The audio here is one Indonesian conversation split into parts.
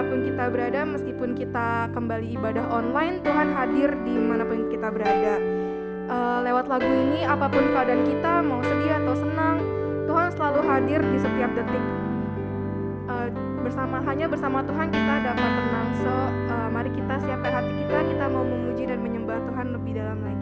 dimanapun kita berada, meskipun kita kembali ibadah online, Tuhan hadir dimanapun kita berada. Lewat lagu ini, apapun keadaan kita, mau sedih atau senang, Tuhan selalu hadir di setiap detik. Hanya bersama Tuhan kita dapat tenang. Mari kita siapkan hati kita mau memuji dan menyembah Tuhan lebih dalam lagi.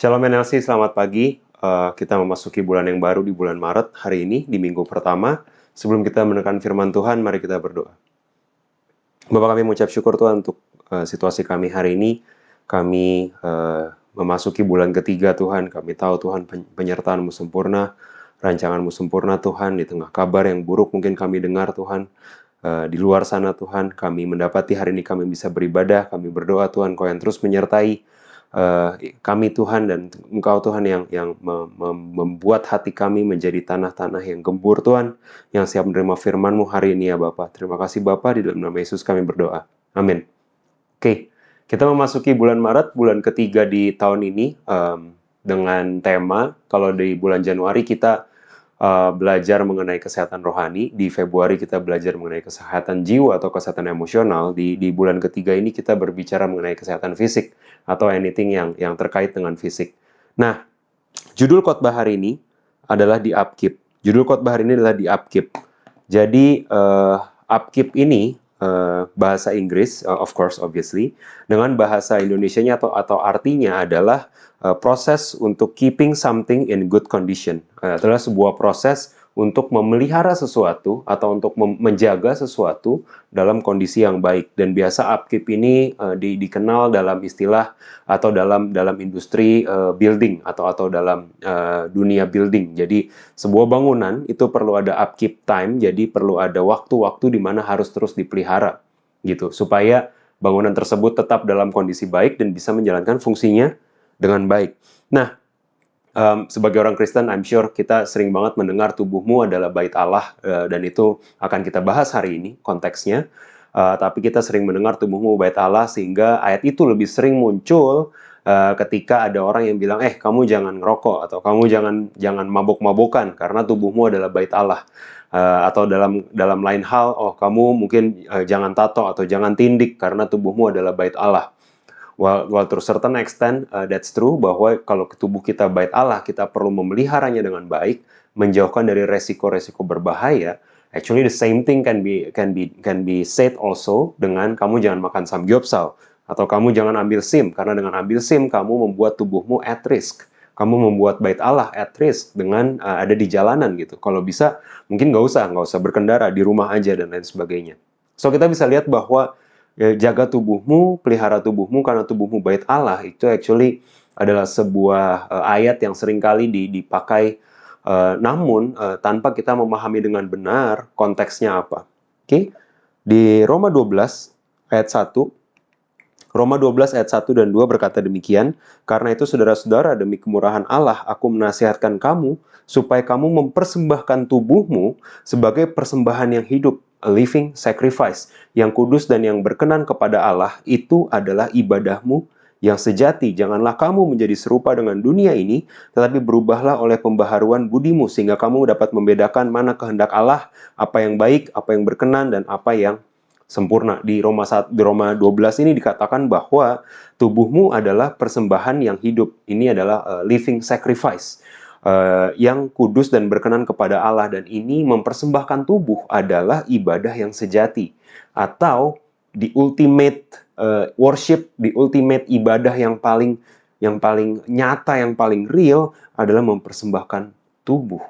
Shalom NLC, selamat pagi. Kita memasuki bulan yang baru di bulan Maret hari ini, di minggu pertama. Sebelum kita menekan firman Tuhan, mari kita berdoa. Bapak, kami mengucap syukur Tuhan untuk situasi kami hari ini. Kami memasuki bulan ketiga Tuhan. Kami tahu Tuhan penyertaan-Mu sempurna, rancangan-Mu sempurna Tuhan. Di tengah kabar yang buruk mungkin kami dengar Tuhan. Di luar sana Tuhan, kami mendapati hari ini kami bisa beribadah. Kami berdoa Tuhan, Kau yang terus menyertai kami Tuhan, dan Engkau Tuhan yang membuat hati kami menjadi tanah-tanah yang gembur Tuhan, yang siap menerima firman-Mu hari ini ya Bapa. Terima kasih Bapa, di dalam nama Yesus kami berdoa. Amin. Oke, kita memasuki bulan Maret, bulan ketiga di tahun ini, dengan tema, kalau di bulan Januari kita belajar mengenai kesehatan rohani, di Februari kita belajar mengenai kesehatan jiwa atau kesehatan emosional, di bulan ketiga ini kita berbicara mengenai kesehatan fisik atau anything yang terkait dengan fisik. Nah, judul khotbah hari ini adalah di upkeep. Judul khotbah hari ini adalah di upkeep. Jadi upkeep ini bahasa Inggris, of course, obviously, dengan bahasa Indonesianya atau artinya adalah proses untuk keeping something in good condition. Adalah sebuah proses untuk memelihara sesuatu atau untuk menjaga sesuatu dalam kondisi yang baik. Dan biasa upkeep ini dikenal dalam istilah atau dalam industri building atau dalam dunia building. Jadi sebuah bangunan itu perlu ada upkeep time, jadi perlu ada waktu-waktu di mana harus terus dipelihara gitu, supaya bangunan tersebut tetap dalam kondisi baik dan bisa menjalankan fungsinya dengan baik. Nah, sebagai orang Kristen, I'm sure kita sering banget mendengar tubuhmu adalah bait Allah, dan itu akan kita bahas hari ini konteksnya. Tapi kita sering mendengar tubuhmu bait Allah, sehingga ayat itu lebih sering muncul ketika ada orang yang bilang, kamu jangan ngerokok, atau kamu jangan mabok-mabokan karena tubuhmu adalah bait Allah. Atau dalam lain hal, kamu mungkin jangan tato atau jangan tindik karena tubuhmu adalah bait Allah. Well, to a certain extent, that's true, bahwa kalau tubuh kita bait Allah, kita perlu memeliharanya dengan baik, menjauhkan dari resiko-resiko berbahaya. Actually, the same thing can be said also dengan kamu jangan makan samgyeopsal, atau kamu jangan ambil SIM, karena dengan ambil SIM, kamu membuat tubuhmu at risk. Kamu membuat bait Allah at risk dengan ada di jalanan gitu. Kalau bisa, mungkin nggak usah berkendara, di rumah aja, dan lain sebagainya. So, kita bisa lihat bahwa jaga tubuhmu, pelihara tubuhmu karena tubuhmu bait Allah, itu actually adalah sebuah ayat yang seringkali dipakai, namun tanpa kita memahami dengan benar konteksnya apa. Oke? Di Roma 12 ayat 1, Roma 12 ayat 1 dan 2 berkata demikian, "Karena itu saudara-saudara, demi kemurahan Allah, aku menasihatkan kamu supaya kamu mempersembahkan tubuhmu sebagai persembahan yang hidup, a living sacrifice, yang kudus dan yang berkenan kepada Allah. Itu adalah ibadahmu yang sejati. Janganlah kamu menjadi serupa dengan dunia ini, tetapi berubahlah oleh pembaharuan budimu, sehingga kamu dapat membedakan mana kehendak Allah, apa yang baik, apa yang berkenan, dan apa yang sempurna." Di Roma 12 ini dikatakan bahwa tubuhmu adalah persembahan yang hidup. Ini adalah living sacrifice, yang kudus dan berkenan kepada Allah, dan ini mempersembahkan tubuh adalah ibadah yang sejati, atau the ultimate worship, the ultimate ibadah yang paling nyata, yang paling real adalah mempersembahkan tubuh.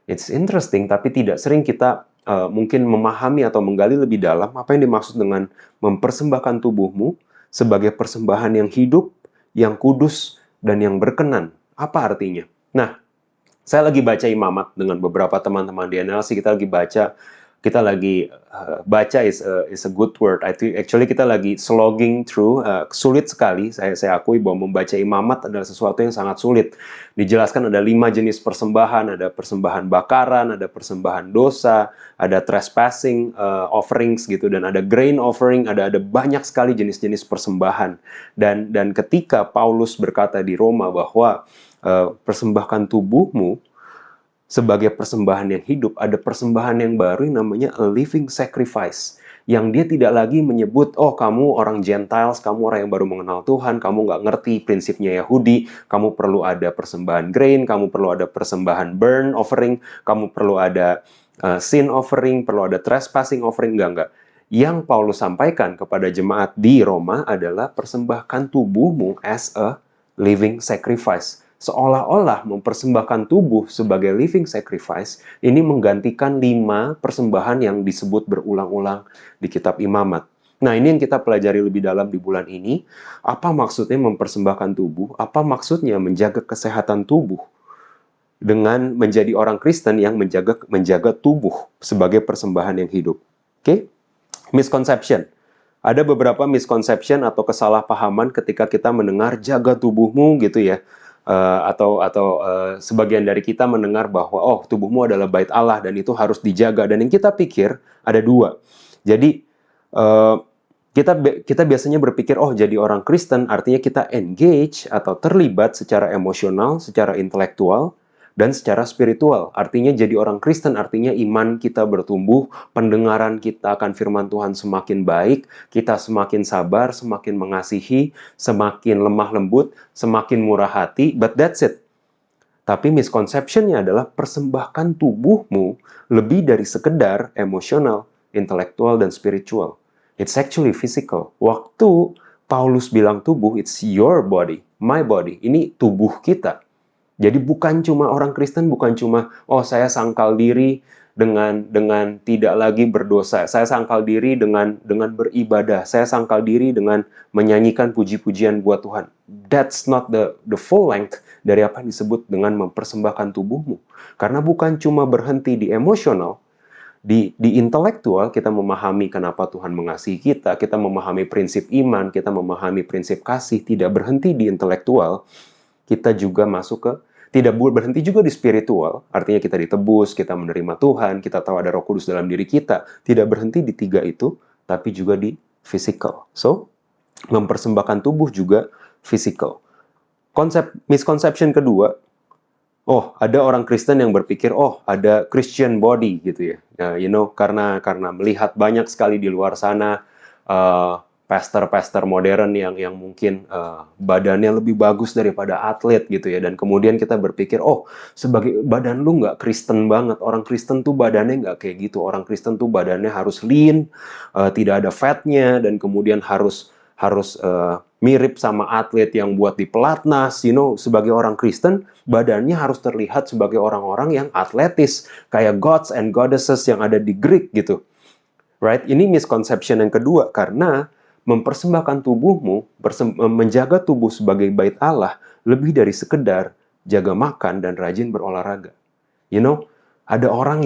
It's interesting, tapi tidak sering kita mungkin memahami atau menggali lebih dalam apa yang dimaksud dengan mempersembahkan tubuhmu sebagai persembahan yang hidup, yang kudus, dan yang berkenan. Apa artinya? Nah, saya lagi baca Imamat dengan beberapa teman-teman di NLC. Kita lagi baca is a good word. Actually kita lagi slogging through, sulit sekali. Saya akui bahwa membaca Imamat adalah sesuatu yang sangat sulit. Dijelaskan ada 5 jenis persembahan, ada persembahan bakaran, ada persembahan dosa, ada trespassing offerings gitu, dan ada grain offering, ada banyak sekali jenis-jenis persembahan. Dan ketika Paulus berkata di Roma bahwa persembahkan tubuhmu sebagai persembahan yang hidup, ada persembahan yang baru yang namanya a living sacrifice, yang dia tidak lagi menyebut, kamu orang Gentiles, kamu orang yang baru mengenal Tuhan, kamu nggak ngerti prinsipnya Yahudi, kamu perlu ada persembahan grain, kamu perlu ada persembahan burn offering, kamu perlu ada sin offering, perlu ada trespassing offering, enggak. Yang Paulus sampaikan kepada jemaat di Roma adalah persembahkan tubuhmu as a living sacrifice, seolah-olah mempersembahkan tubuh sebagai living sacrifice ini menggantikan 5 persembahan yang disebut berulang-ulang di kitab Imamat. Nah, ini yang kita pelajari lebih dalam di bulan ini. Apa maksudnya mempersembahkan tubuh? Apa maksudnya menjaga kesehatan tubuh? Dengan menjadi orang Kristen yang menjaga tubuh sebagai persembahan yang hidup. Oke? Misconception. Ada beberapa misconception atau kesalahpahaman ketika kita mendengar jaga tubuhmu gitu ya. Atau sebagian dari kita mendengar bahwa oh, tubuhmu adalah bait Allah dan itu harus dijaga, dan yang kita pikir ada 2. Jadi kita biasanya berpikir oh, jadi orang Kristen artinya kita engage atau terlibat secara emosional, secara intelektual, dan secara spiritual. Artinya jadi orang Kristen artinya iman kita bertumbuh, pendengaran kita akan firman Tuhan semakin baik, kita semakin sabar, semakin mengasihi, semakin lemah lembut, semakin murah hati, but that's it. Tapi misconception-nya adalah persembahkan tubuhmu lebih dari sekedar emosional, intelektual, dan spiritual. It's actually physical. Waktu Paulus bilang tubuh, it's your body, my body. Ini tubuh kita. Jadi bukan cuma orang Kristen, bukan cuma, oh saya sangkal diri dengan tidak lagi berdosa. Saya sangkal diri dengan beribadah. Saya sangkal diri dengan menyanyikan puji-pujian buat Tuhan. That's not the full length dari apa yang disebut dengan mempersembahkan tubuhmu. Karena bukan cuma berhenti di emosional, di intelektual kita memahami kenapa Tuhan mengasihi kita, kita memahami prinsip iman, kita memahami prinsip kasih, tidak berhenti di intelektual. Kita juga masuk ke, tidak berhenti juga di spiritual, artinya kita ditebus, kita menerima Tuhan, kita tahu ada Roh Kudus dalam diri kita, tidak berhenti di 3 itu, tapi juga di physical. So, mempersembahkan tubuh juga physical. Misconception kedua, oh, ada orang Kristen yang berpikir, oh, ada Christian body gitu ya. Karena melihat banyak sekali di luar sana, pastor modern yang mungkin badannya lebih bagus daripada atlet gitu ya, dan kemudian kita berpikir oh, sebagai badan lu nggak Kristen banget, orang Kristen tuh badannya nggak kayak gitu, orang Kristen tuh badannya harus lean, tidak ada fatnya, dan kemudian harus mirip sama atlet yang buat di pelatnas. Sebagai orang Kristen badannya harus terlihat sebagai orang-orang yang atletis kayak gods and goddesses yang ada di Greek gitu, right? Ini misconception yang kedua, karena mempersembahkan tubuhmu, menjaga tubuh sebagai bait Allah lebih dari sekedar jaga makan dan rajin berolahraga. Ada orang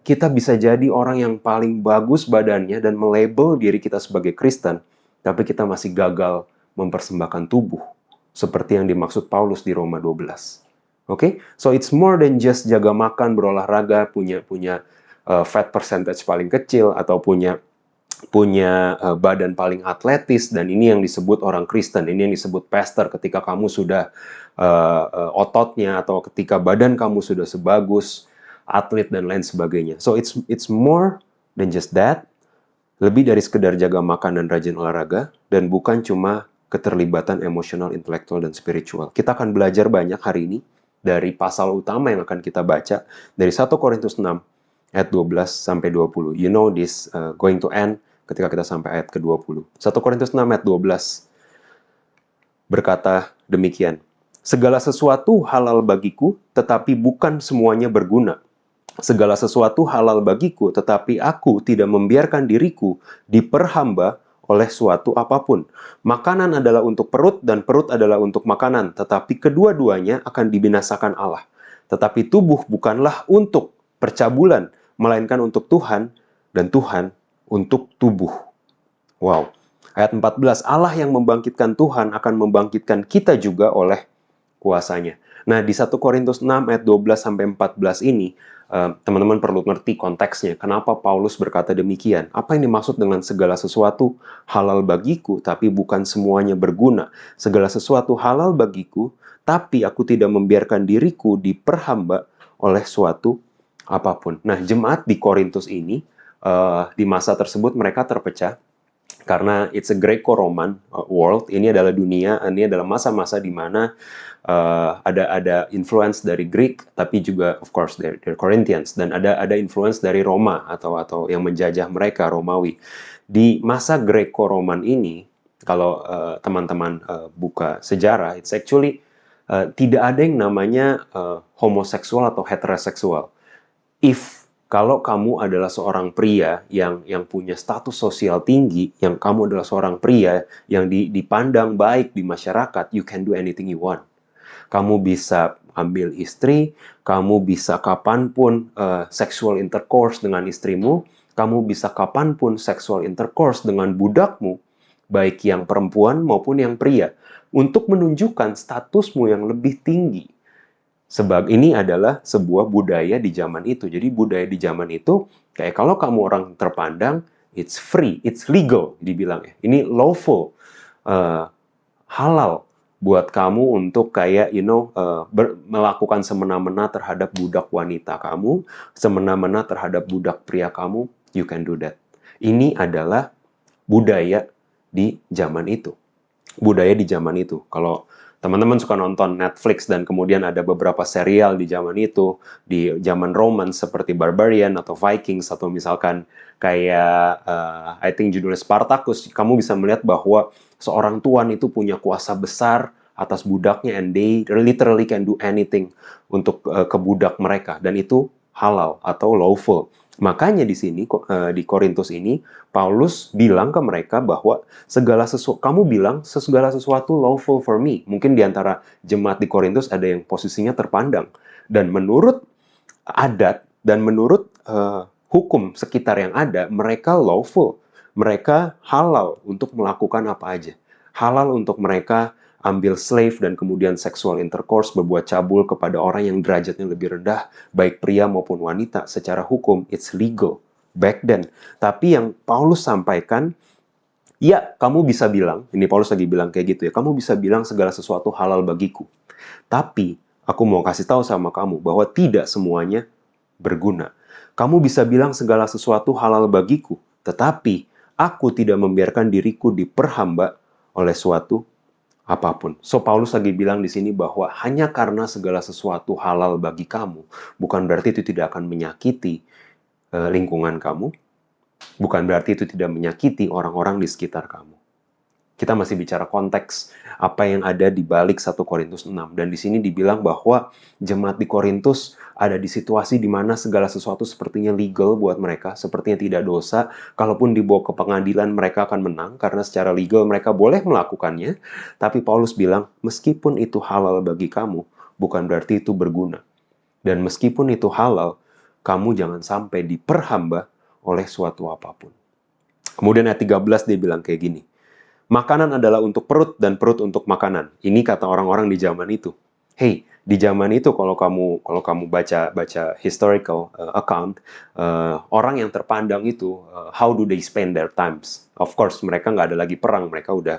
kita bisa jadi orang yang paling bagus badannya dan melabel diri kita sebagai Kristen, tapi kita masih gagal mempersembahkan tubuh seperti yang dimaksud Paulus di Roma 12. Okay? So it's more than just jaga makan, berolahraga, punya fat percentage paling kecil, atau punya badan paling atletis, dan ini yang disebut orang Kristen, ini yang disebut pastor ketika kamu sudah ototnya, atau ketika badan kamu sudah sebagus atlet dan lain sebagainya. So it's more than just that, lebih dari sekedar jaga makan dan rajin olahraga, dan bukan cuma keterlibatan emosional, intelektual, dan spiritual. Kita akan belajar banyak hari ini dari pasal utama yang akan kita baca dari 1 Korintus 6 ayat 12 sampai 20. You know this going to end ketika kita sampai ayat ke-20. 1 Korintus 6 ayat 12 berkata demikian. Segala sesuatu halal bagiku, tetapi bukan semuanya berguna. Segala sesuatu halal bagiku, tetapi aku tidak membiarkan diriku diperhamba oleh suatu apapun. Makanan adalah untuk perut, dan perut adalah untuk makanan, tetapi kedua-duanya akan dibinasakan Allah. Tetapi tubuh bukanlah untuk percabulan, melainkan untuk Tuhan, dan Tuhan untuk tubuh. Wow. Ayat 14, Allah yang membangkitkan Tuhan akan membangkitkan kita juga oleh kuasanya. Nah, di 1 Korintus 6 ayat 12 sampai 14 ini, teman-teman perlu ngerti konteksnya. Kenapa Paulus berkata demikian? Apa yang dimaksud dengan segala sesuatu halal bagiku, tapi bukan semuanya berguna? Segala sesuatu halal bagiku, tapi aku tidak membiarkan diriku diperhamba oleh suatu apapun. Nah, jemaat di Korintus ini, di masa tersebut mereka terpecah karena it's a Greco-Roman world. Ini adalah dunia, ini adalah masa-masa di mana ada influence dari Greek, tapi juga of course dari Corinthians, dan ada influence dari Roma atau yang menjajah mereka, Romawi. Di masa Greco-Roman ini, kalau teman-teman buka sejarah, it's actually tidak ada yang namanya homoseksual atau heteroseksual. Kalau kamu adalah seorang pria yang punya status sosial tinggi, yang kamu adalah seorang pria yang dipandang baik di masyarakat, you can do anything you want. Kamu bisa ambil istri, kamu bisa kapanpun sexual intercourse dengan istrimu, kamu bisa kapanpun sexual intercourse dengan budakmu, baik yang perempuan maupun yang pria, untuk menunjukkan statusmu yang lebih tinggi. Sebab ini adalah sebuah budaya di zaman itu. Jadi budaya di zaman itu, kayak kalau kamu orang terpandang, it's free, it's legal, dibilangnya. Ini lawful, halal buat kamu untuk kayak, melakukan semena-mena terhadap budak wanita kamu, semena-mena terhadap budak pria kamu, you can do that. Ini adalah budaya di zaman itu. Budaya di zaman itu. Kalau teman-teman suka nonton Netflix dan kemudian ada beberapa serial di zaman itu, di zaman Roman seperti Barbarian atau Vikings atau misalkan kayak I think judulnya Spartacus, kamu bisa melihat bahwa seorang tuan itu punya kuasa besar atas budaknya and they literally can do anything untuk ke budak mereka dan itu halal atau lawful. Makanya di sini di Korintus ini Paulus bilang ke mereka bahwa kamu bilang segala sesuatu lawful for me. Mungkin di antara jemaat di Korintus ada yang posisinya terpandang dan menurut adat dan menurut hukum sekitar yang ada, mereka lawful. Mereka halal untuk melakukan apa aja. Halal untuk mereka ambil slave dan kemudian sexual intercourse, berbuat cabul kepada orang yang derajatnya lebih rendah, baik pria maupun wanita. Secara hukum, it's legal back then. Tapi yang Paulus sampaikan, ya kamu bisa bilang, ini Paulus lagi bilang kayak gitu ya, kamu bisa bilang segala sesuatu halal bagiku. Tapi, aku mau kasih tahu sama kamu bahwa tidak semuanya berguna. Kamu bisa bilang segala sesuatu halal bagiku, tetapi aku tidak membiarkan diriku diperhamba oleh suatu apapun. So Paulus lagi bilang di sini bahwa hanya karena segala sesuatu halal bagi kamu, bukan berarti itu tidak akan menyakiti lingkungan kamu, bukan berarti itu tidak menyakiti orang-orang di sekitar kamu. Kita masih bicara konteks apa yang ada di balik 1 Korintus 6. Dan di sini dibilang bahwa jemaat di Korintus ada di situasi di mana segala sesuatu sepertinya legal buat mereka, sepertinya tidak dosa. Kalaupun dibawa ke pengadilan mereka akan menang, karena secara legal mereka boleh melakukannya. Tapi Paulus bilang, meskipun itu halal bagi kamu, bukan berarti itu berguna. Dan meskipun itu halal, kamu jangan sampai diperhamba oleh suatu apapun. Kemudian ayat 13 dia bilang kayak gini, makanan adalah untuk perut dan perut untuk makanan. Ini kata orang-orang di zaman itu. Hey, di zaman itu kalau kamu baca historical account, orang yang terpandang itu, how do they spend their times? Of course, mereka nggak ada lagi perang. Mereka udah,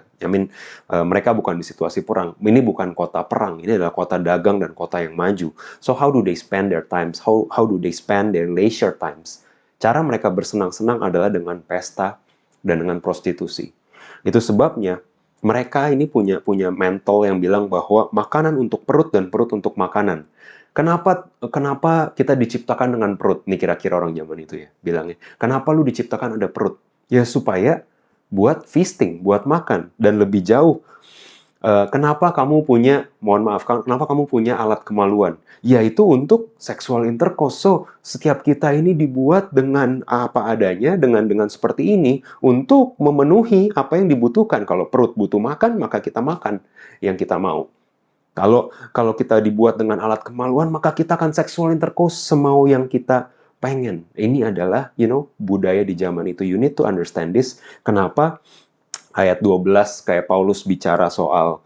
mereka bukan di situasi perang. Ini bukan kota perang. Ini adalah kota dagang dan kota yang maju. So how do they spend their times? How do they spend their leisure times? Cara mereka bersenang-senang adalah dengan pesta dan dengan prostitusi. Itu sebabnya mereka ini punya mental yang bilang bahwa makanan untuk perut dan perut untuk makanan. Kenapa kita diciptakan dengan perut? Ini kira-kira orang zaman itu ya bilangnya. Kenapa lu diciptakan ada perut? Ya supaya buat feasting, buat makan. Dan lebih jauh, kenapa kamu punya alat kemaluan? Yaitu untuk sexual intercourse. So, setiap kita ini dibuat dengan apa adanya, dengan seperti ini, untuk memenuhi apa yang dibutuhkan. Kalau perut butuh makan, maka kita makan yang kita mau. Kalau kita dibuat dengan alat kemaluan, maka kita akan sexual intercourse semau yang kita pengen. Ini adalah, budaya di zaman itu. You need to understand this. Kenapa? Ayat 12 kayak Paulus bicara soal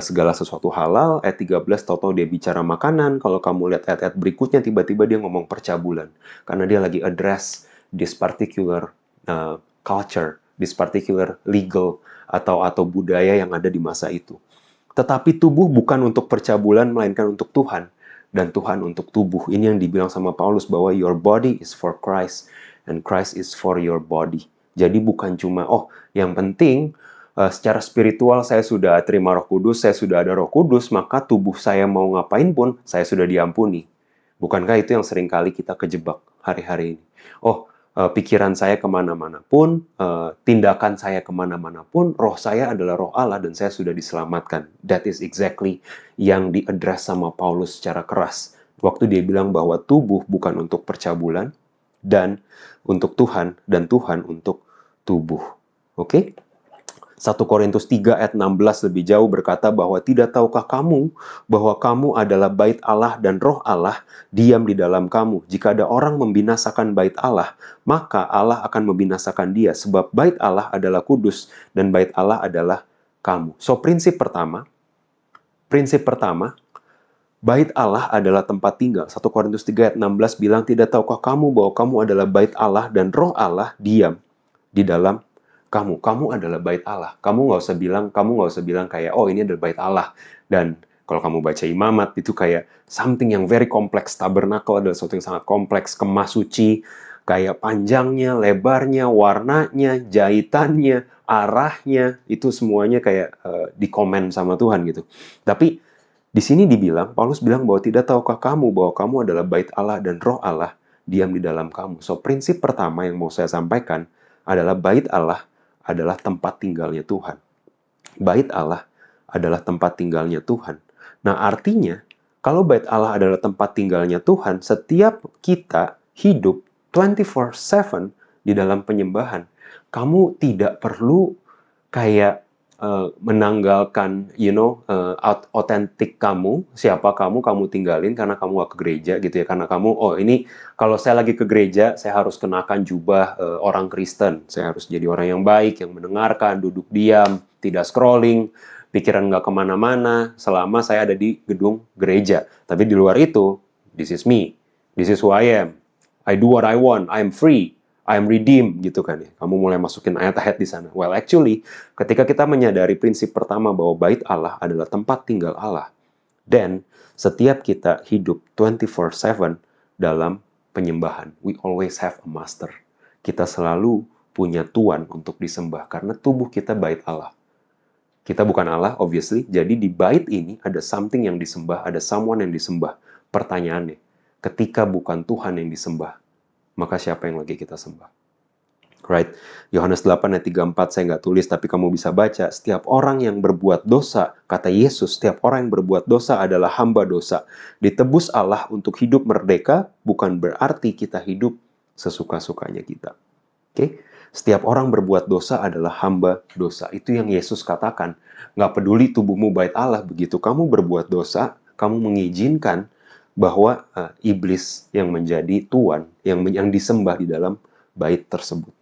segala sesuatu halal, ayat 13 tahu-tahu dia bicara makanan. Kalau kamu lihat ayat-ayat berikutnya tiba-tiba dia ngomong percabulan karena dia lagi address this particular culture, this particular legal atau budaya yang ada di masa itu. Tetapi tubuh bukan untuk percabulan melainkan untuk Tuhan dan Tuhan untuk tubuh. Ini yang dibilang sama Paulus bahwa your body is for Christ and Christ is for your body. Jadi bukan cuma, yang penting secara spiritual saya sudah terima Roh Kudus, saya sudah ada Roh Kudus, maka tubuh saya mau ngapain pun, saya sudah diampuni. Bukankah itu yang seringkali kita kejebak hari-hari ini? pikiran saya kemana-mana pun, tindakan saya kemana-mana pun, roh saya adalah roh Allah dan saya sudah diselamatkan. That is exactly yang diaddress sama Paulus secara keras. Waktu dia bilang bahwa tubuh bukan untuk percabulan, dan untuk Tuhan, dan Tuhan untuk tubuh. Oke? 1 Korintus 3 ayat 16 lebih jauh berkata bahwa tidak tahukah kamu bahwa kamu adalah bait Allah dan roh Allah diam di dalam kamu. Jika ada orang membinasakan bait Allah, maka Allah akan membinasakan dia. Sebab bait Allah adalah kudus dan bait Allah adalah kamu. So prinsip pertama, bait Allah adalah tempat tinggal. 1 Korintus 3 ayat 16 bilang, tidak tahukah kamu bahwa kamu adalah bait Allah dan roh Allah diam di dalam kamu. Kamu adalah bait Allah. Kamu nggak usah bilang kayak, oh ini adalah bait Allah. Dan kalau kamu baca Imamat, itu kayak something yang very complex. Tabernakel adalah sesuatu yang sangat kompleks. Kemah suci, kayak panjangnya, lebarnya, warnanya, jahitannya, arahnya, itu semuanya kayak dikomen sama Tuhan gitu. Tapi di sini dibilang, Paulus bilang bahwa tidak tahukah kamu bahwa kamu adalah bait Allah dan roh Allah diam di dalam kamu. So prinsip pertama yang mau saya sampaikan adalah bait Allah adalah tempat tinggalnya Tuhan. Bait Allah adalah tempat tinggalnya Tuhan. Nah, artinya, kalau bait Allah adalah tempat tinggalnya Tuhan, setiap kita hidup 24/7 di dalam penyembahan. Kamu tidak perlu kayak menanggalkan, otentik kamu, siapa kamu tinggalin karena kamu gak ke gereja gitu ya. Karena kamu, oh ini kalau saya lagi ke gereja, saya harus kenakan jubah orang Kristen. Saya harus jadi orang yang baik, yang mendengarkan, duduk diam, tidak scrolling, pikiran gak kemana-mana, selama saya ada di gedung gereja. Tapi di luar itu, this is me, this is who I am. I do what I want, I am free. I am redeemed, gitu kan ya. Kamu mulai masukin ayat-ayat di sana. Well, actually, ketika kita menyadari prinsip pertama bahwa bait Allah adalah tempat tinggal Allah, dan setiap kita hidup 24/7 dalam penyembahan. We always have a master. Kita selalu punya Tuhan untuk disembah, karena tubuh kita bait Allah. Kita bukan Allah, obviously. Jadi di bait ini ada something yang disembah, ada someone yang disembah. Pertanyaannya, ketika bukan Tuhan yang disembah, maka siapa yang lagi kita sembah? Right? Yohanes 8 ayat 34 saya nggak tulis, tapi kamu bisa baca. Setiap orang yang berbuat dosa, kata Yesus, setiap orang yang berbuat dosa adalah hamba dosa. Ditebus Allah untuk hidup merdeka, bukan berarti kita hidup sesuka-sukanya kita. Oke? Setiap orang berbuat dosa adalah hamba dosa. Itu yang Yesus katakan. Nggak peduli tubuhmu bait Allah, begitu kamu berbuat dosa, kamu mengizinkan bahwa iblis yang menjadi tuan, yang disembah di dalam bait tersebut.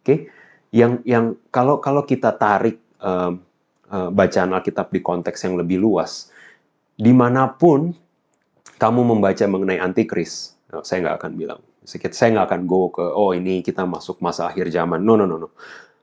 Oke? Yang kalau kita tarik bacaan Alkitab di konteks yang lebih luas, dimanapun kamu membaca mengenai antikris, saya nggak akan bilang, saya nggak akan go ke, oh ini kita masuk masa akhir zaman. No.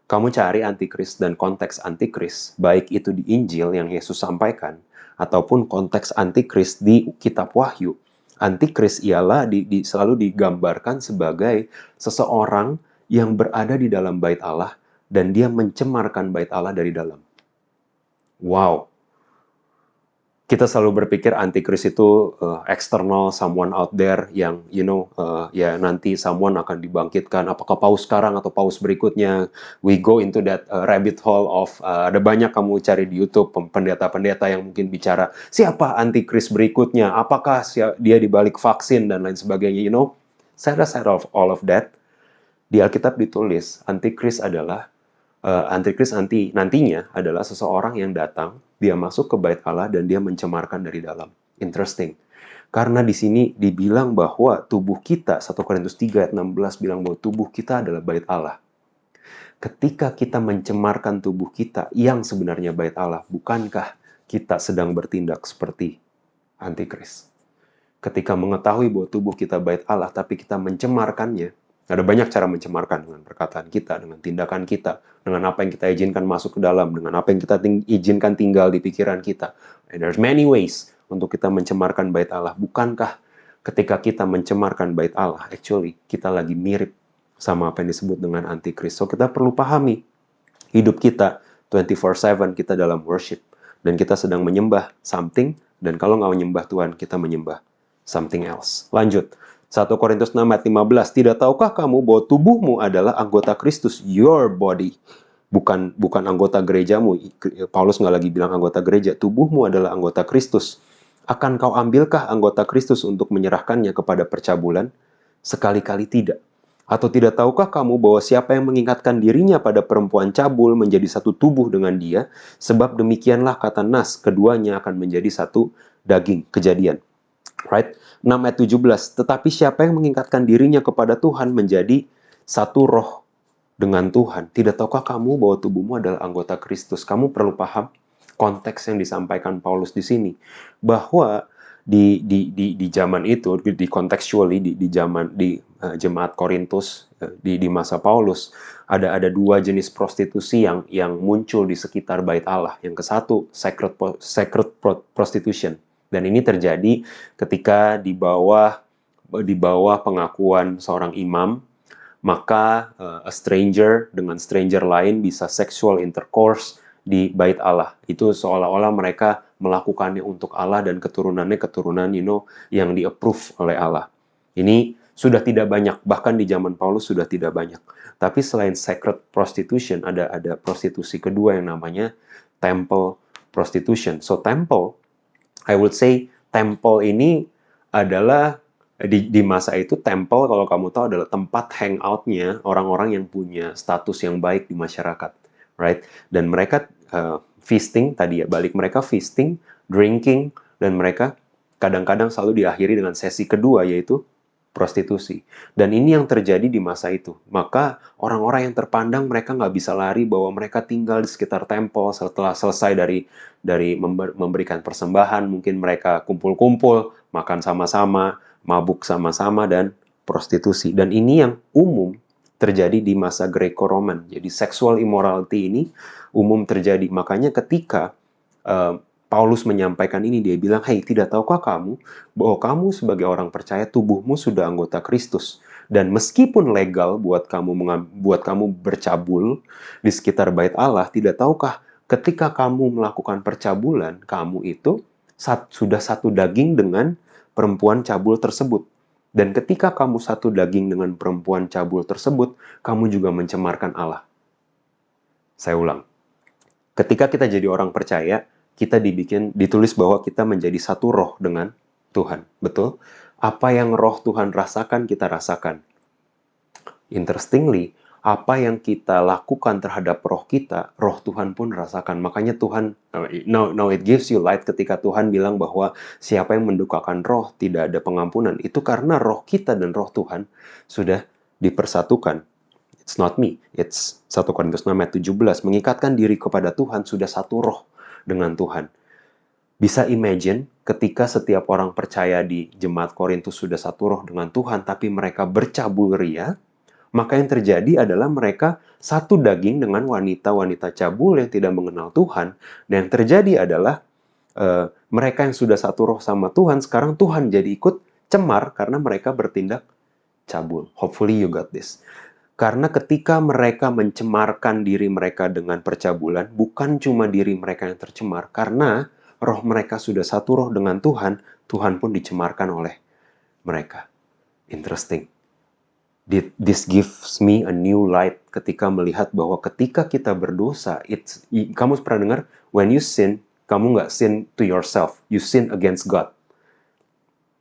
Kamu cari antikris dan konteks antikris, baik itu di Injil yang Yesus sampaikan, ataupun konteks antikris di kitab Wahyu. Antikris ialah selalu digambarkan sebagai seseorang yang berada di dalam bait Allah dan dia mencemarkan bait Allah dari dalam. Wow. Kita selalu berpikir antikris itu external, someone out there yang, ya nanti someone akan dibangkitkan. Apakah paus sekarang atau paus berikutnya? We go into that rabbit hole of, ada banyak kamu cari di YouTube, pendeta-pendeta yang mungkin bicara, siapa antikris berikutnya? Apakah dia dibalik vaksin dan lain sebagainya, Set aside of all of that. Di Alkitab ditulis, antikris nantinya adalah seseorang yang datang, dia masuk ke bait Allah dan dia mencemarkan dari dalam. Interesting. Karena di sini dibilang bahwa tubuh kita, 1 Korintus 3 ayat 16 bilang bahwa tubuh kita adalah bait Allah. Ketika kita mencemarkan tubuh kita yang sebenarnya bait Allah, bukankah kita sedang bertindak seperti antikris? Ketika mengetahui bahwa tubuh kita bait Allah, tapi kita mencemarkannya, ada banyak cara mencemarkan, dengan perkataan kita, dengan tindakan kita, dengan apa yang kita izinkan masuk ke dalam, dengan apa yang kita izinkan tinggal di pikiran kita. And there's many ways untuk kita mencemarkan bait Allah. Bukankah ketika kita mencemarkan bait Allah, actually kita lagi mirip sama apa yang disebut dengan antikris. So kita perlu pahami, hidup kita 24/7 kita dalam worship. Dan kita sedang menyembah something, dan kalau nggak menyembah Tuhan, kita menyembah something else. Lanjut. 1 Korintus 6 ayat 15, tidak tahukah kamu bahwa tubuhmu adalah anggota Kristus, your body. Bukan anggota gerejamu. Paulus nggak lagi bilang anggota gereja. Tubuhmu adalah anggota Kristus. Akan kau ambilkah anggota Kristus untuk menyerahkannya kepada percabulan? Sekali-kali tidak. Atau tidak tahukah kamu bahwa siapa yang mengingatkan dirinya pada perempuan cabul menjadi satu tubuh dengan dia? Sebab demikianlah kata Nas, keduanya akan menjadi satu daging. Kejadian. Right? 6 ayat 17. Tetapi siapa yang mengingatkan dirinya kepada Tuhan menjadi satu roh dengan Tuhan. Tidak tahukah kamu bahwa tubuhmu adalah anggota Kristus? Kamu perlu paham konteks yang disampaikan Paulus di sini. Bahwa di zaman itu, di contextually, di jemaat Korintus, di masa Paulus, ada dua jenis prostitusi yang muncul di sekitar bait Allah. Yang ke satu, sacred prostitution. Dan ini terjadi ketika di bawah pengakuan seorang imam, maka a stranger dengan stranger lain bisa sexual intercourse di bait Allah. Itu seolah-olah mereka melakukannya untuk Allah dan keturunannya keturunan yang di-approve oleh Allah. Ini sudah tidak banyak, bahkan di zaman Paulus sudah tidak banyak. Tapi selain sacred prostitution, ada prostitusi kedua yang namanya temple prostitution. So temple, I would say temple ini adalah di masa itu temple, kalau kamu tahu, adalah tempat hangout-nya orang-orang yang punya status yang baik di masyarakat, right? Dan mereka feasting tadi ya, mereka feasting, drinking, dan mereka kadang-kadang selalu diakhiri dengan sesi kedua, yaitu prostitusi. Dan ini yang terjadi di masa itu. Maka orang-orang yang terpandang, mereka nggak bisa lari bahwa mereka tinggal di sekitar temple setelah selesai dari memberikan persembahan. Mungkin mereka kumpul-kumpul, makan sama-sama, mabuk sama-sama, dan prostitusi. Dan ini yang umum terjadi di masa Greco-Roman. Jadi sexual immorality ini umum terjadi. Makanya ketika Paulus menyampaikan ini, dia bilang, "Hei, tidak tahukah kamu bahwa kamu sebagai orang percaya tubuhmu sudah anggota Kristus? Dan meskipun legal buat kamu bercabul di sekitar bait Allah, tidak tahukah ketika kamu melakukan percabulan, kamu itu sudah satu daging dengan perempuan cabul tersebut. Dan ketika kamu satu daging dengan perempuan cabul tersebut, kamu juga mencemarkan Allah." Saya ulang. Ketika kita jadi orang percaya, kita ditulis bahwa kita menjadi satu roh dengan Tuhan. Betul? Apa yang roh Tuhan rasakan, kita rasakan. Interestingly, apa yang kita lakukan terhadap roh kita, roh Tuhan pun rasakan. Makanya Tuhan, now it gives you light ketika Tuhan bilang bahwa siapa yang mendukakan roh tidak ada pengampunan. Itu karena roh kita dan roh Tuhan sudah dipersatukan. It's not me, it's 1 Korintus 6 ayat 17. Mengikatkan diri kepada Tuhan sudah satu roh dengan Tuhan. Bisa imagine ketika setiap orang percaya di jemaat Korintus sudah satu roh dengan Tuhan, tapi mereka bercabul ria, maka yang terjadi adalah mereka satu daging dengan wanita-wanita cabul yang tidak mengenal Tuhan. Dan yang terjadi adalah mereka yang sudah satu roh sama Tuhan, sekarang Tuhan jadi ikut cemar karena mereka bertindak cabul. Hopefully you got this. Karena ketika mereka mencemarkan diri mereka dengan percabulan, bukan cuma diri mereka yang tercemar, karena roh mereka sudah satu roh dengan Tuhan, Tuhan pun dicemarkan oleh mereka. Interesting. This gives me a new light ketika melihat bahwa ketika kita berdosa, kamu pernah dengar, when you sin, kamu nggak sin to yourself, you sin against God.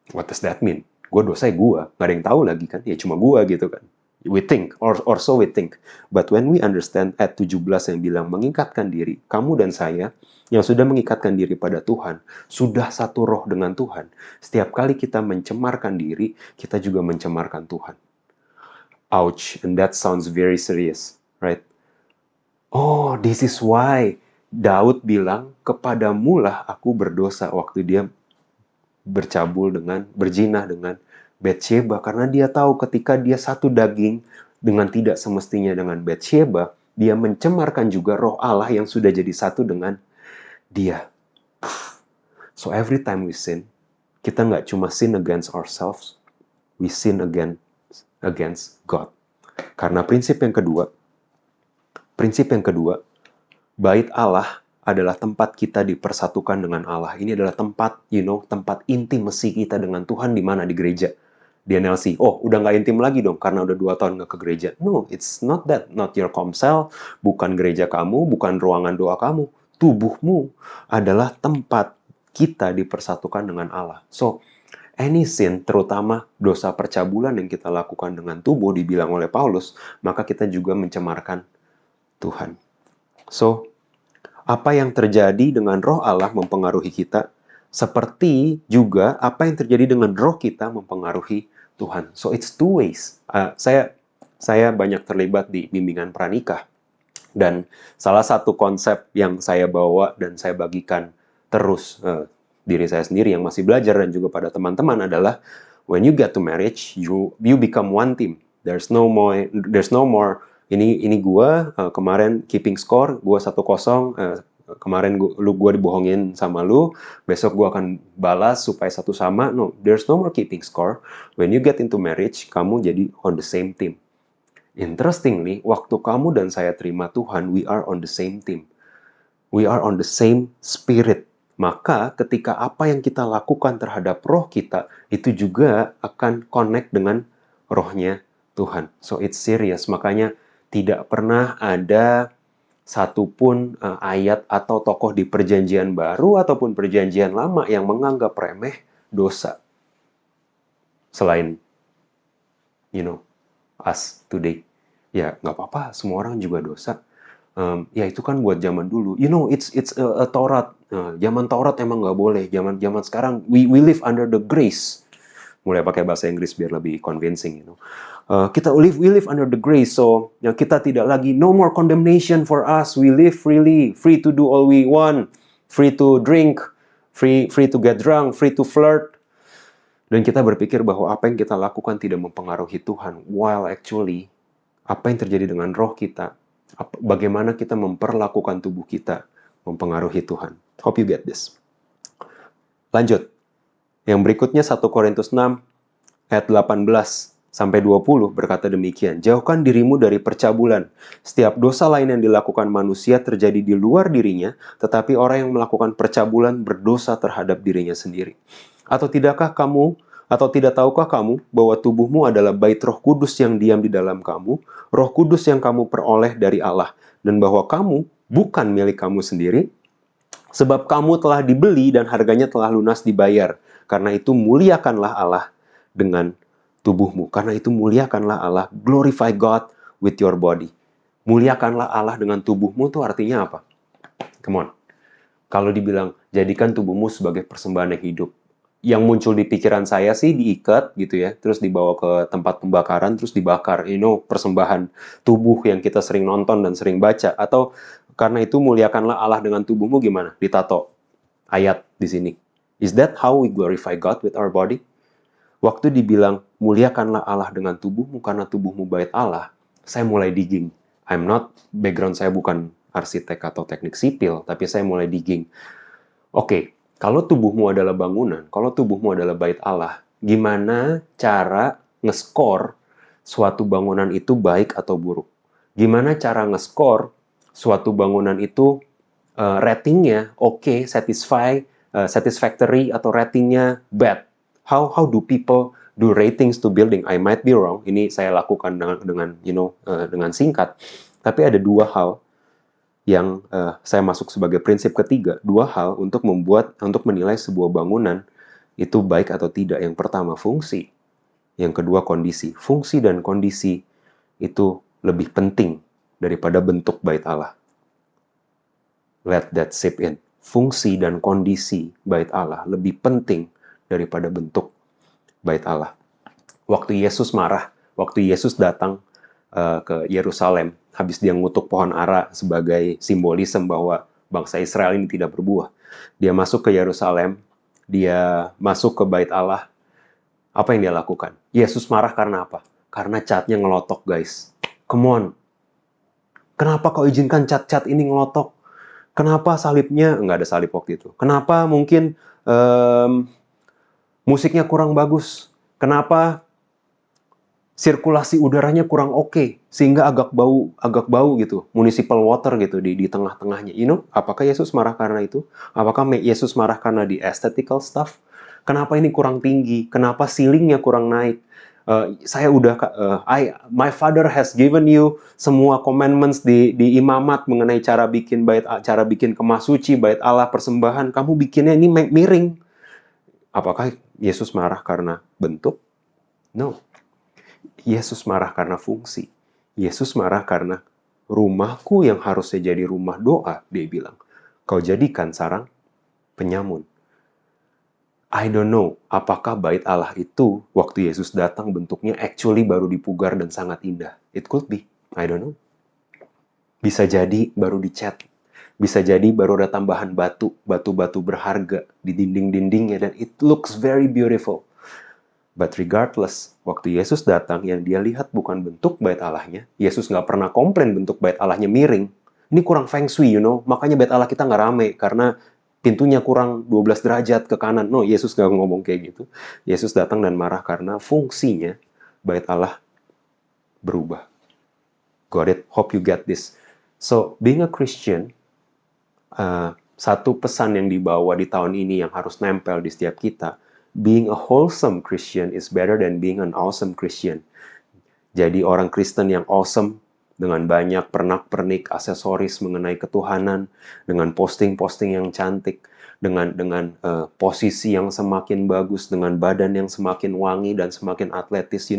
What does that mean? Gue dosa gue, nggak ada yang tahu lagi kan, ya cuma gue gitu kan. We think, or so we think. But when we understand ayat 17 yang bilang mengikatkan diri, kamu dan saya yang sudah mengikatkan diri pada Tuhan, sudah satu roh dengan Tuhan. Setiap kali kita mencemarkan diri, kita juga mencemarkan Tuhan. Ouch, and that sounds very serious, right? Oh, this is why Daud bilang, kepadamulah aku berdosa waktu dia berzinah dengan Batsheba, karena dia tahu ketika dia satu daging dengan tidak semestinya dengan Batsheba, dia mencemarkan juga roh Allah yang sudah jadi satu dengan dia. So every time we sin, kita nggak cuma sin against ourselves, we sin against God. Karena prinsip yang kedua, bait Allah adalah tempat kita dipersatukan dengan Allah. Ini adalah tempat, tempat intimasi kita dengan Tuhan di mana? Di gereja. di NLC. Oh, udah nggak intim lagi dong karena udah 2 tahun nggak ke gereja. No, it's not that. Not your komsel, bukan gereja kamu, bukan ruangan doa kamu. Tubuhmu adalah tempat kita dipersatukan dengan Allah. So, any sin, terutama dosa percabulan yang kita lakukan dengan tubuh, dibilang oleh Paulus, maka kita juga mencemarkan Tuhan. So, apa yang terjadi dengan roh Allah mempengaruhi kita, seperti juga apa yang terjadi dengan roh kita mempengaruhi Tuhan. So it's two ways. Saya banyak terlibat di bimbingan pranikah, dan salah satu konsep yang saya bawa dan saya bagikan terus diri saya sendiri yang masih belajar dan juga pada teman-teman adalah when you get to marriage, you become one team. There's no more ini gua kemarin keeping score, gua 1-0, kemarin gua dibohongin sama lu, besok gua akan balas supaya 1 sama. No, there's no more keeping score. When you get into marriage, kamu jadi on the same team. Interestingly, waktu kamu dan saya terima Tuhan, we are on the same team. We are on the same spirit. Maka ketika apa yang kita lakukan terhadap roh kita, itu juga akan connect dengan rohnya Tuhan. So it's serious. Makanya tidak pernah ada satupun ayat atau tokoh di perjanjian baru ataupun perjanjian lama yang menganggap remeh dosa. Selain, us today. Ya, nggak apa-apa, semua orang juga dosa. Ya itu kan buat zaman dulu. It's a Taurat. Zaman Taurat emang nggak boleh. Zaman sekarang, we live under the grace. Mulai pakai bahasa Inggris biar lebih convincing. We live under the grace. So kita tidak lagi, no more condemnation for us. We live freely, free to do all we want, free to drink, free to get drunk, free to flirt. Dan kita berpikir bahwa apa yang kita lakukan tidak mempengaruhi Tuhan. While actually, apa yang terjadi dengan roh kita, bagaimana kita memperlakukan tubuh kita, mempengaruhi Tuhan. Hope you get this. Lanjut. Yang berikutnya 1 Korintus 6 ayat 18 sampai 20 berkata demikian. Jauhkan dirimu dari percabulan. Setiap dosa lain yang dilakukan manusia terjadi di luar dirinya, tetapi orang yang melakukan percabulan berdosa terhadap dirinya sendiri. Atau tidak tahukah kamu bahwa tubuhmu adalah bait Roh Kudus yang diam di dalam kamu, Roh Kudus yang kamu peroleh dari Allah, dan bahwa kamu bukan milik kamu sendiri, sebab kamu telah dibeli dan harganya telah lunas dibayar. Karena itu muliakanlah Allah dengan tubuhmu. Karena itu muliakanlah Allah, glorify God with your body. Muliakanlah Allah dengan tubuhmu itu artinya apa? Come on. Kalau dibilang jadikan tubuhmu sebagai persembahan yang hidup, yang muncul di pikiran saya sih diikat gitu ya, terus dibawa ke tempat pembakaran, terus dibakar. Persembahan tubuh yang kita sering nonton dan sering baca. Atau karena itu muliakanlah Allah dengan tubuhmu gimana? Ditato ayat di sini. Is that how we glorify God with our body? Waktu dibilang muliakanlah Allah dengan tubuhmu karena tubuhmu bait Allah, saya mulai digging. Background saya bukan arsitek atau teknik sipil, tapi saya mulai digging. Oke. Kalau tubuhmu adalah bangunan, kalau tubuhmu adalah bait Allah, gimana cara nge-score suatu bangunan itu baik atau buruk? Gimana cara nge-score suatu bangunan itu ratingnya oke, satisfactory, atau ratingnya bad? How do people do ratings to building? I might be wrong. Ini saya lakukan dengan singkat. Tapi ada 2 hal yang saya masuk sebagai prinsip ketiga, 2 hal untuk menilai sebuah bangunan itu baik atau tidak. Yang pertama, fungsi. Yang kedua, kondisi. Fungsi dan kondisi itu lebih penting daripada bentuk bait Allah. Let that sip in. Fungsi dan kondisi bait Allah lebih penting daripada bentuk bait Allah. Waktu Yesus marah, waktu Yesus datang ke Yerusalem, habis dia ngutuk pohon ara sebagai simbolisme bahwa bangsa Israel ini tidak berbuah. Dia masuk ke Yerusalem, dia masuk ke bait Allah. Apa yang dia lakukan? Yesus marah karena apa? Karena catnya ngelotok, guys. Come on. Kenapa kau izinkan cat-cat ini ngelotok? Kenapa salibnya? Nggak ada salib waktu itu. Kenapa mungkin musiknya kurang bagus? Kenapa sirkulasi udaranya kurang oke, sehingga agak bau gitu, municipal water gitu di tengah-tengahnya. Apakah Yesus marah karena itu? Apakah Yesus marah karena di aesthetical stuff? Kenapa ini kurang tinggi? Kenapa ceilingnya kurang naik? Saya udah, my father has given you semua commandments di imamat mengenai cara bikin bait, cara bikin kemah suci, bait Allah, persembahan. Kamu bikinnya ini miring. Apakah Yesus marah karena bentuk? No. Yesus marah karena fungsi. Yesus marah karena rumahku yang harusnya jadi rumah doa, dia bilang, kau jadikan sarang penyamun. I don't know, apakah bait Allah itu waktu Yesus datang bentuknya actually baru dipugar dan sangat indah. It could be, I don't know. Bisa jadi baru dicat. Bisa jadi baru ada tambahan batu-batu berharga di dinding-dindingnya, dan it looks very beautiful. But regardless, waktu Yesus datang, yang dia lihat bukan bentuk bait Allahnya. Yesus nggak pernah komplain bentuk bait Allahnya miring. Ini kurang feng shui, makanya bait Allah kita nggak rame, karena pintunya kurang 12 derajat ke kanan. No, Yesus nggak ngomong kayak gitu. Yesus datang dan marah karena fungsinya bait Allah berubah. Got it? Hope you get this. So, being a Christian, satu pesan yang dibawa di tahun ini yang harus nempel di setiap kita, being a wholesome Christian is better than being an awesome Christian. Jadi orang Kristen yang awesome, dengan banyak pernak-pernik, aksesoris mengenai ketuhanan, dengan posting-posting yang cantik, dengan posisi yang semakin bagus, dengan badan yang semakin wangi dan semakin atletis,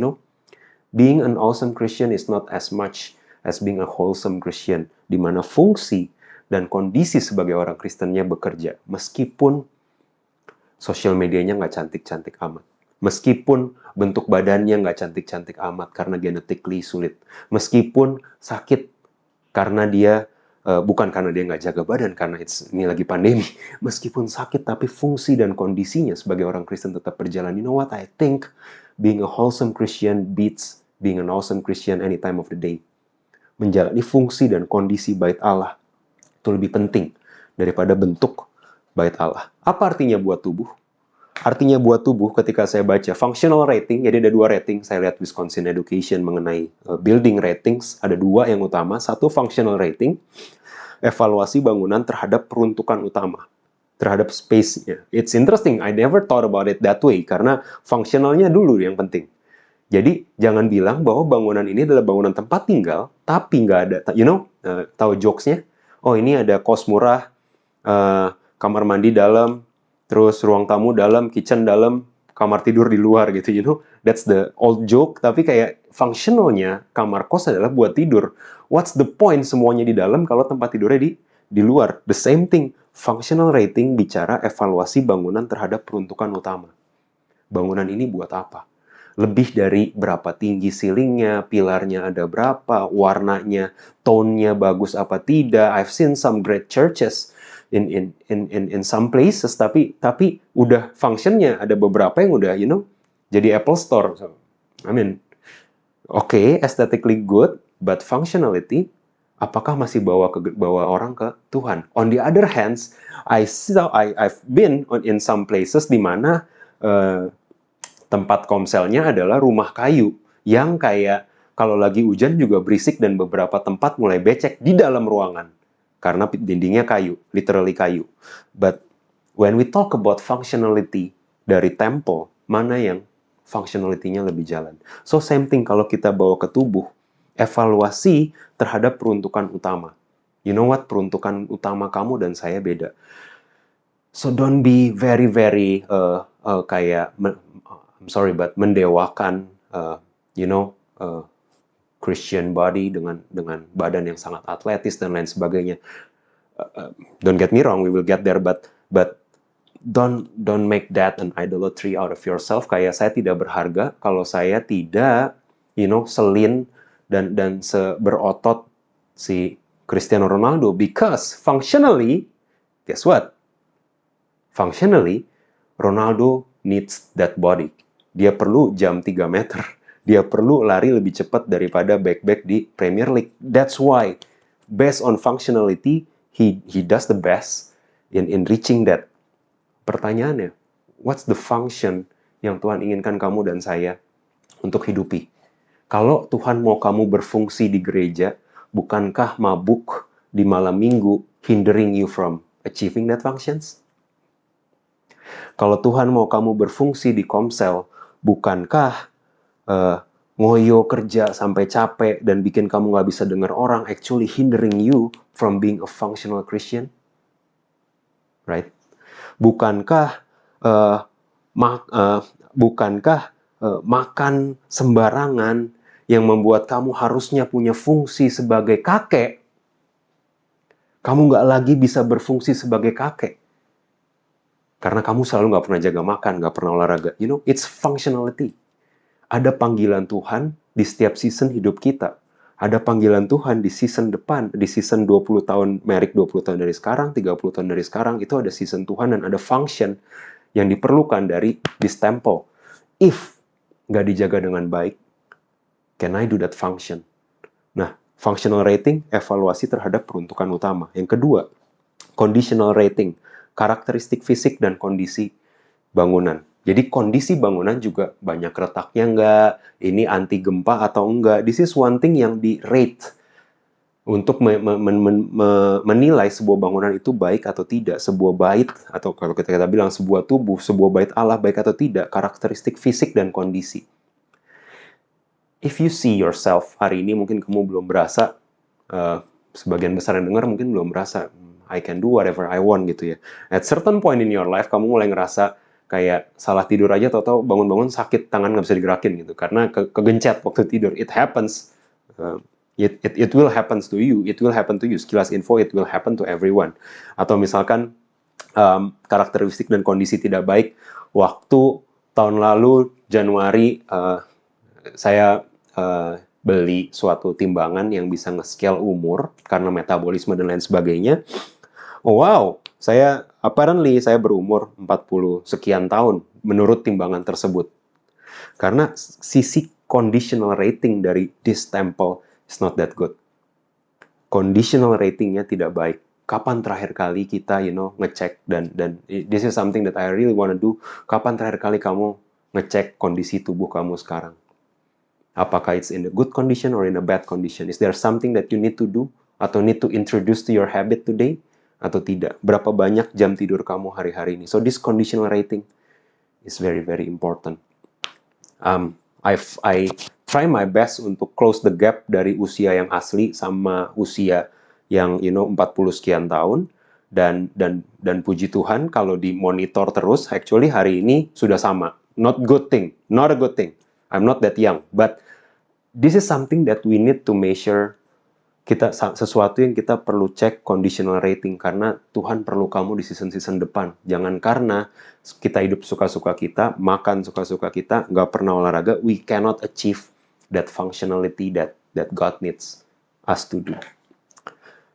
being an awesome Christian is not as much as being a wholesome Christian, di mana fungsi dan kondisi sebagai orang Kristennya bekerja, meskipun sosial medianya nggak cantik-cantik amat. Meskipun bentuk badannya nggak cantik-cantik amat karena genetically sulit. Meskipun sakit karena dia, bukan karena dia nggak jaga badan, karena ini lagi pandemi. Meskipun sakit, tapi fungsi dan kondisinya sebagai orang Kristen tetap berjalan. You know what? I think being a wholesome Christian beats being an awesome Christian any time of the day. Menjalani fungsi dan kondisi bait Allah itu lebih penting daripada bentuk bait Allah. Apa artinya buat tubuh? Artinya buat tubuh ketika saya baca functional rating, jadi ada 2 rating, saya lihat Wisconsin Education mengenai building ratings, ada 2 yang utama. Satu functional rating, evaluasi bangunan terhadap peruntukan utama, terhadap space-nya. It's interesting, I never thought about it that way, karena functionalnya dulu yang penting. Jadi jangan bilang bahwa bangunan ini adalah bangunan tempat tinggal, tapi nggak ada, tahu jokes-nya? Oh, ini ada kos murah, kamar mandi dalam, terus ruang tamu dalam, kitchen dalam, kamar tidur di luar gitu, That's the old joke, tapi kayak functionalnya kamar kos adalah buat tidur. What's the point semuanya di dalam kalau tempat tidurnya di luar? The same thing. Functional rating bicara evaluasi bangunan terhadap peruntukan utama. Bangunan ini buat apa? Lebih dari berapa tinggi ceilingnya, pilarnya ada berapa, warnanya, tone-nya bagus apa tidak. I've seen some great churches in some places, tapi udah functionnya ada beberapa yang udah jadi Apple Store. So, I mean, okay, aesthetically good, but functionality, apakah masih bawa orang ke Tuhan? On the other hands, I've been in some places di mana tempat komselnya adalah rumah kayu yang kayak kalau lagi hujan juga berisik, dan beberapa tempat mulai becek di dalam ruangan karena dindingnya kayu, literally kayu. But when we talk about functionality dari temple, mana yang functionality-nya lebih jalan? So same thing kalau kita bawa ke tubuh, evaluasi terhadap peruntukan utama. You know what? Peruntukan utama kamu dan saya beda. So don't be very kayak I'm sorry, but mendewakan, Christian body dengan badan yang sangat atletis dan lain sebagainya. Don't get me wrong, we will get there, but don't make that an idolatry out of yourself. Kayak saya tidak berharga kalau saya tidak, selin dan berotot si Cristiano Ronaldo, because functionally, guess what? Functionally, Ronaldo needs that body. Dia perlu jam 3 meter. Dia perlu lari lebih cepat daripada back di Premier League. That's why, based on functionality, he does the best in reaching that. Pertanyaannya, what's the function yang Tuhan inginkan kamu dan saya untuk hidupi? Kalau Tuhan mau kamu berfungsi di gereja, bukankah mabuk di malam minggu hindering you from achieving that functions? Kalau Tuhan mau kamu berfungsi di komsel, bukankah ngoyo kerja sampai capek dan bikin kamu nggak bisa dengar orang, actually hindering you from being a functional Christian? Right? Bukankah uh, makan sembarangan yang membuat kamu harusnya punya fungsi sebagai kakek, kamu nggak lagi bisa berfungsi sebagai kakek? Karena kamu selalu nggak pernah jaga makan, nggak pernah olahraga. You know, it's functionality. Ada panggilan Tuhan di setiap season hidup kita. Ada panggilan Tuhan di season depan, di season 20 tahun, Merik 20 tahun dari sekarang, 30 tahun dari sekarang, itu ada season Tuhan dan ada function yang diperlukan dari this temple. If nggak dijaga dengan baik, can I do that function? Nah, functional rating, evaluasi terhadap peruntukan utama. Yang kedua, conditional rating, karakteristik fisik dan kondisi bangunan. Jadi kondisi bangunan juga banyak retaknya nggak, ini anti gempa atau enggak. This is one thing yang di-rate untuk menilai sebuah bangunan itu baik atau tidak, sebuah bait, atau kalau kita bilang sebuah tubuh, sebuah bait Allah baik atau tidak, karakteristik fisik dan kondisi. If you see yourself, hari ini mungkin kamu belum berasa, sebagian besar yang dengar mungkin belum berasa, I can do whatever I want gitu ya. At certain point in your life, kamu mulai ngerasa kayak salah tidur aja, tahu-tahu bangun-bangun sakit, tangan nggak bisa digerakin gitu, karena kegencet waktu tidur. It happens. It will happen to you. It will happen to you. Sekilas info, it will happen to everyone. Atau misalkan karakteristik dan kondisi tidak baik. Waktu tahun lalu Januari saya beli suatu timbangan yang bisa nge-scale umur karena metabolisme dan lain sebagainya. Oh, wow, saya berumur 40 sekian tahun menurut timbangan tersebut. Karena sisi conditional rating dari this temple is not that good. Conditional ratingnya tidak baik. Kapan terakhir kali kita, ngecek dan this is something that I really want to do. Kapan terakhir kali kamu ngecek kondisi tubuh kamu sekarang? Apakah it's in a good condition or in a bad condition? Is there something that you need to do atau need to introduce to your habit today? Atau tidak? Berapa banyak jam tidur kamu hari-hari ini? So this conditional rating is very, very important. I try my best untuk close the gap dari usia yang asli sama usia yang 40 sekian tahun. Dan puji Tuhan kalau dimonitor terus, actually hari ini sudah sama. Not good thing, not a good thing. I'm not that young, but this is something that we need to measure. Sesuatu yang kita perlu cek conditional rating, karena Tuhan perlu kamu di season-season depan. Jangan karena kita hidup suka-suka kita, makan suka-suka kita, nggak pernah olahraga, we cannot achieve that functionality that God needs us to do.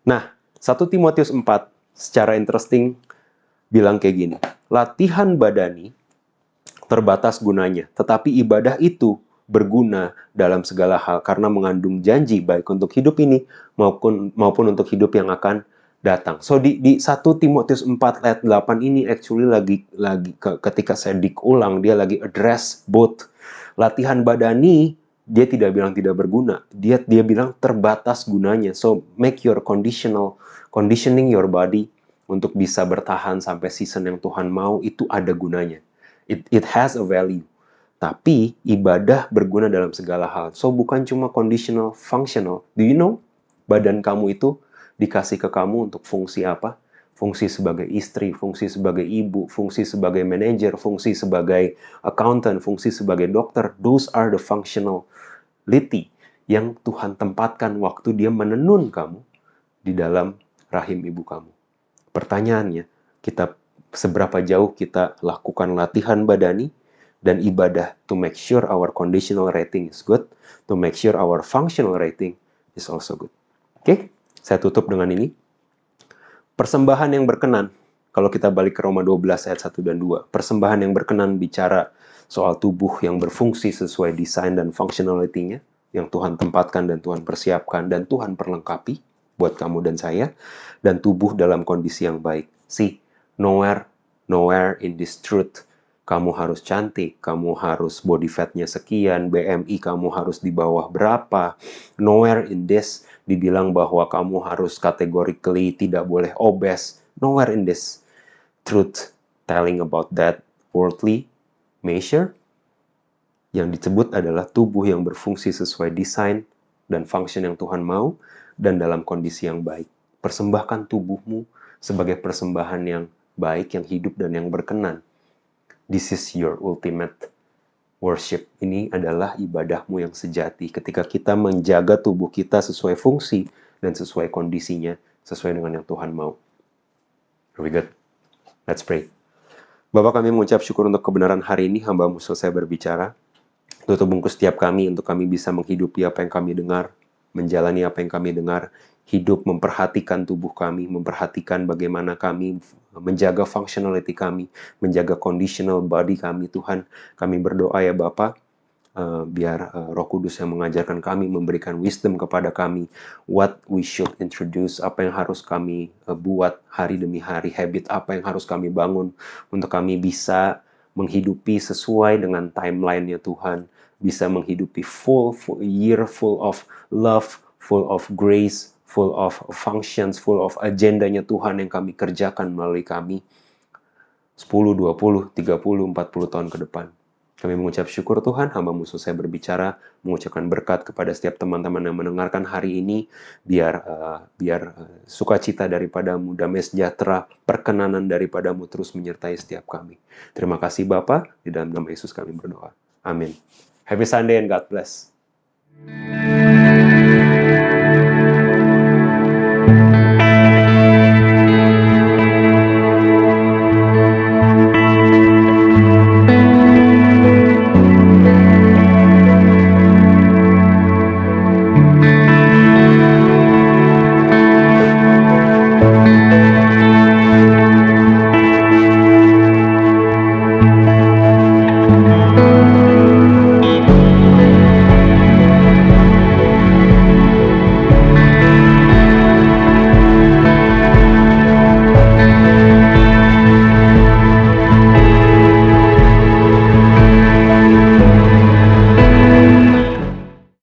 Nah, 1 Timotius 4 secara interesting bilang kayak gini, latihan badani terbatas gunanya, tetapi ibadah itu berguna dalam segala hal karena mengandung janji baik untuk hidup ini maupun untuk hidup yang akan datang. So di 1 Timotius 4 ayat 8 ini actually lagi ketika saya ulang, dia lagi address both latihan badani. Dia tidak bilang tidak berguna, dia bilang terbatas gunanya. So make your conditioning your body untuk bisa bertahan sampai season yang Tuhan mau, itu ada gunanya. It has a value. Tapi ibadah berguna dalam segala hal. So bukan cuma conditional, functional. Do you know? Badan kamu itu dikasih ke kamu untuk fungsi apa? Fungsi sebagai istri, fungsi sebagai ibu, fungsi sebagai manajer, fungsi sebagai accountant, fungsi sebagai dokter. Those are the functionality yang Tuhan tempatkan waktu Dia menenun kamu di dalam rahim ibu kamu. Pertanyaannya, seberapa jauh kita lakukan latihan badani dan ibadah to make sure our conditional rating is good, to make sure our functional rating is also good. Oke, saya tutup dengan ini. Persembahan yang berkenan, kalau kita balik ke Roma 12 ayat 1 dan 2, persembahan yang berkenan bicara soal tubuh yang berfungsi sesuai desain dan functionality-nya, yang Tuhan tempatkan dan Tuhan persiapkan dan Tuhan perlengkapi buat kamu dan saya, dan tubuh dalam kondisi yang baik. See, nowhere in this truth kamu harus cantik, kamu harus body fatnya sekian, BMI kamu harus di bawah berapa. Nowhere in this dibilang bahwa kamu harus categorically tidak boleh obes. Nowhere in this truth telling about that worldly measure. Yang disebut adalah tubuh yang berfungsi sesuai desain dan function yang Tuhan mau dan dalam kondisi yang baik. Persembahkan tubuhmu sebagai persembahan yang baik, yang hidup dan yang berkenan. This is your ultimate worship. Ini adalah ibadahmu yang sejati ketika kita menjaga tubuh kita sesuai fungsi dan sesuai kondisinya, sesuai dengan yang Tuhan mau. Are we good? Let's pray. Bapak, kami mengucap syukur untuk kebenaran hari ini, hamba-Mu selesai berbicara. Tutup bungkus setiap kami untuk kami bisa menghidupi apa yang kami dengar, menjalani apa yang kami dengar, hidup memperhatikan tubuh kami, memperhatikan bagaimana kami menjaga functionality kami, menjaga conditional body kami. Tuhan, kami berdoa ya Bapa, biar Roh Kudus yang mengajarkan kami, memberikan wisdom kepada kami, what we should introduce, apa yang harus kami buat hari demi hari, habit apa yang harus kami bangun untuk kami bisa menghidupi sesuai dengan timeline-nya Tuhan, bisa menghidupi full year, full of love, full of grace, full of functions, full of agendanya Tuhan yang kami kerjakan melalui kami 10, 20, 30, 40 tahun ke depan. Kami mengucap syukur Tuhan, hamba-Mu selesai berbicara, mengucapkan berkat kepada setiap teman-teman yang mendengarkan hari ini, biar sukacita daripada-Mu, damai sejahtera, perkenanan daripada-Mu terus menyertai setiap kami. Terima kasih Bapa, di dalam nama Yesus kami berdoa. Amin. Happy Sunday and God bless.